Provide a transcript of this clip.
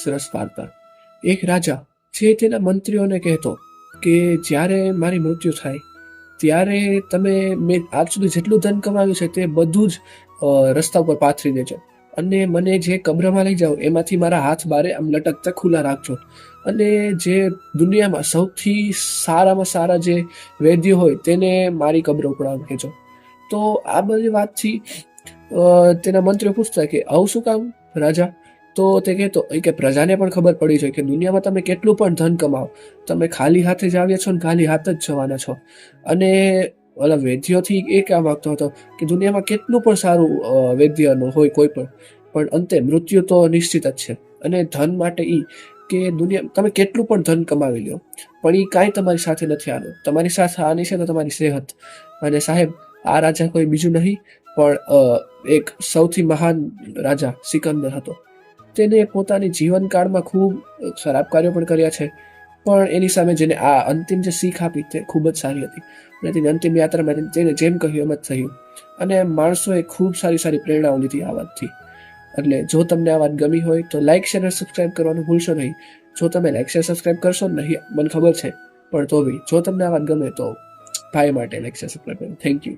સરસ વાર્તા. એક રાજા જે તેના મંત્રીઓને કહેતો કે જ્યારે મારી મૃત્યુ થાય ત્યારે તમે મેં આજ સુધી જેટલું ધન કમાવ્યું છે તે બધું જ રસ્તા ઉપર પાથરી દેજો, અને મને જે કબ્રમાં લઈ જાઓ એમાંથી મારા હાથ બારે આમ લટકતા ખુલ્લા રાખજો, અને જે દુનિયામાં સૌથી સારામાં સારા જે વૈદ્ય હોય તેને મારી કબ્ર ઉપર કહેજો. તો આ બધી વાતથી તેના મંત્રીઓ પૂછતા કે આવું શું કામ રાજા? તો તે કહેતો કે પ્રજાને પણ ખબર પડી છે કે દુનિયામાં તમે કેટલું પણ ધન કમાવો, તમે ખાલી હાથે જ આવ્યા છો ને ખાલી હાથ જ જવાના છો. અને ઓલા વૈદ્યોથી એ કહેવા માંગતો હતો કે દુનિયામાં કેટલું પણ સારું વૈદ્યનું હોય કોઈ પણ અંતે મૃત્યુ તો નિશ્ચિત જ છે. અને ધન માટે કે દુનિયા તમે કેટલું પણ ધન કમાવી લો પણ એ કાંઈ તમારી સાથે નથી આનું. તમારી સાથે આની છે તો તમારી સેહત. અને સાહેબ, આ રાજા કોઈ બીજું નહીં પણ એક સૌથી મહાન રાજા સિકંદર હતો. તેને પોતાની જીવનકાળમાં ખૂબ ખરાબ કાર્યો પણ કર્યા છે, પણ એની સામે જેને આ અંતિમ જે શીખ આપી તે ખૂબ જ સારી હતી. અને તેની અંતિમ યાત્રામાં તેને જેમ કહ્યું એમ જ થયું. અને માણસોએ ખૂબ સારી સારી પ્રેરણાઓ લીધી આ વાતથી. એટલે જો તમને આ વાત ગમી હોય તો લાઇક, શેર અને સબસ્ક્રાઇબ કરવાનું ભૂલશો નહીં. જો તમે લાઇક, શેર, સબસ્ક્રાઇબ કરશો નહીં મને ખબર છે, પણ તો બી જો તમને આ વાત ગમે તો ભાઈ માટે લાઇક, શેર, સબસ્ક્રાઇબ કરો. Thank you.